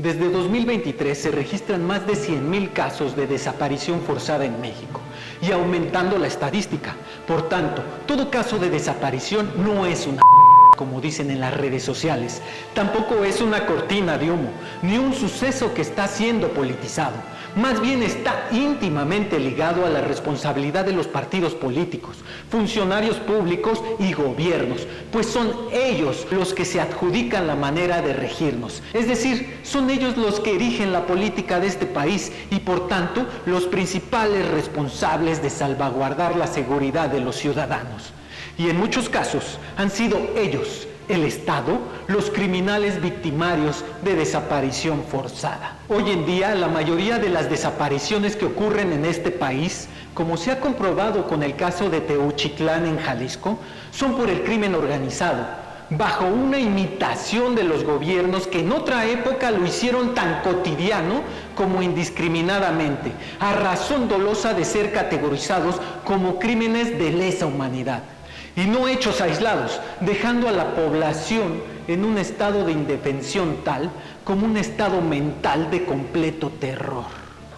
Desde 2023 se registran más de 100,000 casos de desaparición forzada en México y aumentando la estadística. Por tanto, todo caso de desaparición no es una como dicen en las redes sociales, tampoco es una cortina de humo, ni un suceso que está siendo politizado. Más bien está íntimamente ligado a la responsabilidad de los partidos políticos, funcionarios públicos y gobiernos, pues son ellos los que se adjudican la manera de regirnos. Es decir, son ellos los que erigen la política de este país y por tanto los principales responsables de salvaguardar la seguridad de los ciudadanos. Y en muchos casos han sido ellos, el Estado, los criminales victimarios de desaparición forzada. Hoy en día, la mayoría de las desapariciones que ocurren en este país, como se ha comprobado con el caso de Teuchitlán en Jalisco, son por el crimen organizado, bajo una imitación de los gobiernos que en otra época lo hicieron tan cotidiano como indiscriminadamente, a razón dolosa de ser categorizados como crímenes de lesa humanidad. Y no hechos aislados, dejando a la población en un estado de indefensión tal como un estado mental de completo terror.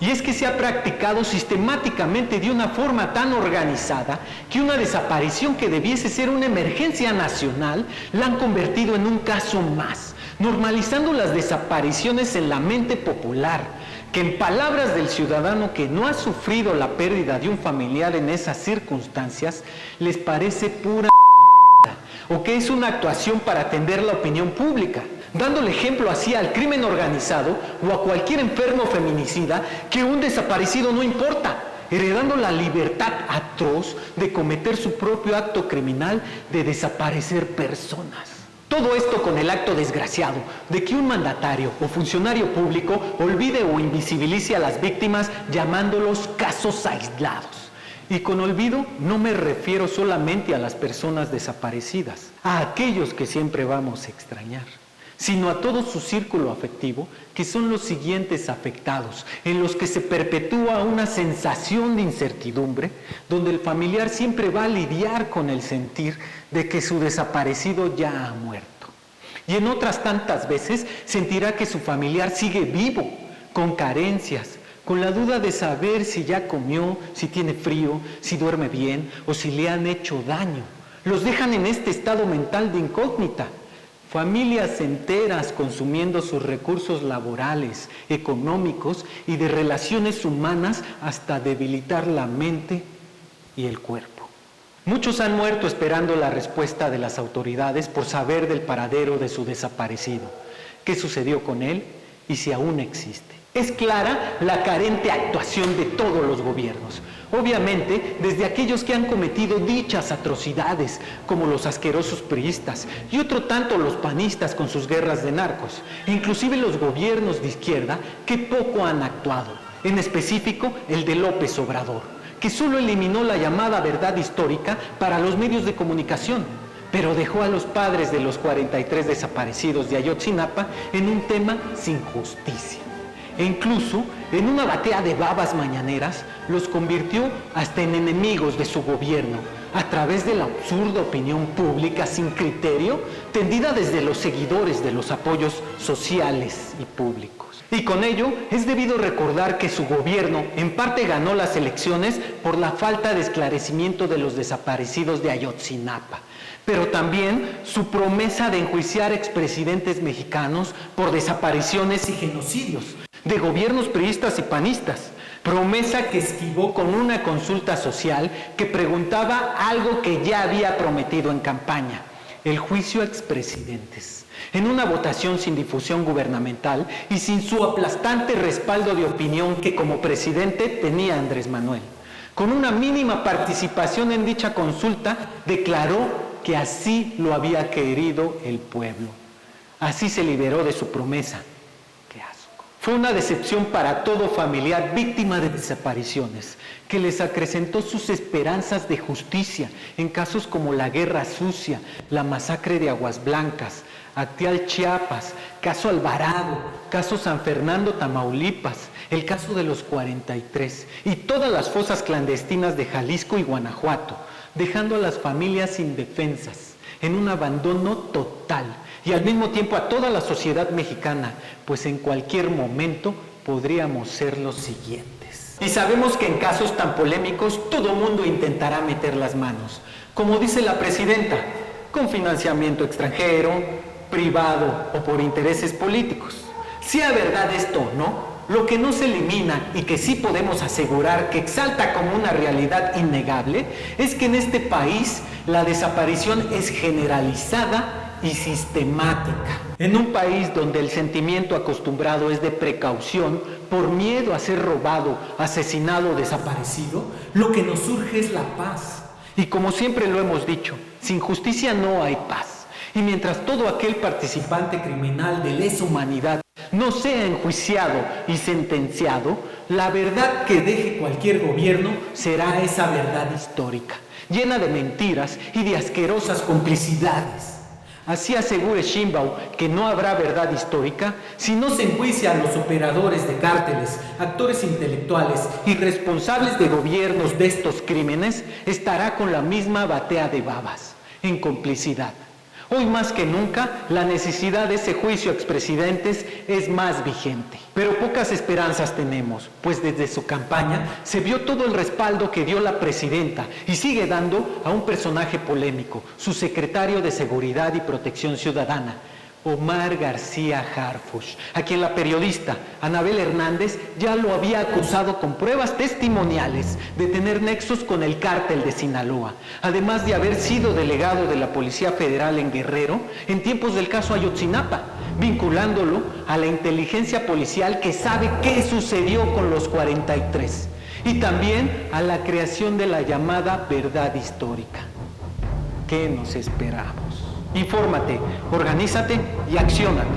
Y es que se ha practicado sistemáticamente de una forma tan organizada que una desaparición que debiese ser una emergencia nacional la han convertido en un caso más, normalizando las desapariciones en la mente popular, que en palabras del ciudadano que no ha sufrido la pérdida de un familiar en esas circunstancias, les parece pura o que es una actuación para atender la opinión pública, dándole ejemplo así al crimen organizado o a cualquier enfermo feminicida que un desaparecido no importa, heredando la libertad atroz de cometer su propio acto criminal de desaparecer personas. Todo esto con el acto desgraciado de que un mandatario o funcionario público olvide o invisibilice a las víctimas llamándolos casos aislados. Y con olvido no me refiero solamente a las personas desaparecidas, a aquellos que siempre vamos a extrañar, sino a todo su círculo afectivo, que son los siguientes afectados, en los que se perpetúa una sensación de incertidumbre, donde el familiar siempre va a lidiar con el sentir de que su desaparecido ya ha muerto. Y en otras tantas veces sentirá que su familiar sigue vivo, con carencias, con la duda de saber si ya comió, si tiene frío, si duerme bien o si le han hecho daño. Los dejan en este estado mental de incógnita. Familias enteras consumiendo sus recursos laborales, económicos y de relaciones humanas hasta debilitar la mente y el cuerpo. Muchos han muerto esperando la respuesta de las autoridades por saber del paradero de su desaparecido, qué sucedió con él y si aún existe. Es clara la carente actuación de todos los gobiernos, obviamente desde aquellos que han cometido dichas atrocidades, como los asquerosos priistas y otro tanto los panistas con sus guerras de narcos, inclusive los gobiernos de izquierda que poco han actuado, en específico el de López Obrador, que solo eliminó la llamada verdad histórica para los medios de comunicación, pero dejó a los padres de los 43 desaparecidos de Ayotzinapa en un tema sin justicia. E incluso, en una batea de babas mañaneras, los convirtió hasta en enemigos de su gobierno, a través de la absurda opinión pública sin criterio, tendida desde los seguidores de los apoyos sociales y públicos. Y con ello, es debido recordar que su gobierno en parte ganó las elecciones por la falta de esclarecimiento de los desaparecidos de Ayotzinapa, pero también su promesa de enjuiciar expresidentes mexicanos por desapariciones y genocidios de gobiernos priistas y panistas, promesa que esquivó con una consulta social que preguntaba algo que ya había prometido en campaña: el juicio a expresidentes, en una votación sin difusión gubernamental y sin su aplastante respaldo de opinión que como presidente tenía Andrés Manuel. Con una mínima participación en dicha consulta, declaró que así lo había querido el pueblo. Así se liberó de su promesa. Fue una decepción para todo familiar víctima de desapariciones, que les acrecentó sus esperanzas de justicia en casos como la Guerra Sucia, la masacre de Aguas Blancas, Acteal Chiapas, caso Alvarado, caso San Fernando Tamaulipas, el caso de los 43 y todas las fosas clandestinas de Jalisco y Guanajuato, dejando a las familias indefensas en un abandono total, y al mismo tiempo a toda la sociedad mexicana, pues en cualquier momento podríamos ser los siguientes. Y sabemos que en casos tan polémicos todo mundo intentará meter las manos, como dice la presidenta, con financiamiento extranjero, privado o por intereses políticos. Sea verdad esto o no, lo que no se elimina y que sí podemos asegurar que exalta como una realidad innegable es que en este país la desaparición es generalizada y sistemática. En un país donde el sentimiento acostumbrado es de precaución por miedo a ser robado, asesinado o desaparecido, lo que nos surge es la paz. Y como siempre lo hemos dicho, sin justicia no hay paz. Y mientras todo aquel participante criminal de lesa humanidad no sea enjuiciado y sentenciado, la verdad que deje cualquier gobierno será esa verdad histórica, llena de mentiras y de asquerosas complicidades. Así asegure Sheinbaum que no habrá verdad histórica si no se enjuicia a los operadores de cárteles, actores intelectuales y responsables de gobiernos de estos crímenes, estará con la misma batea de babas, en complicidad. Hoy más que nunca, la necesidad de ese juicio a expresidentes es más vigente. Pero pocas esperanzas tenemos, pues desde su campaña se vio todo el respaldo que dio la presidenta y sigue dando a un personaje polémico, su secretario de Seguridad y Protección Ciudadana, Omar García Harfuch, a quien la periodista Anabel Hernández ya lo había acusado con pruebas testimoniales de tener nexos con el cártel de Sinaloa, además de haber sido delegado de la Policía Federal en Guerrero en tiempos del caso Ayotzinapa, vinculándolo a la inteligencia policial que sabe qué sucedió con los 43, y también a la creación de la llamada verdad histórica. ¿Qué nos esperamos? Infórmate, organízate y acciónate.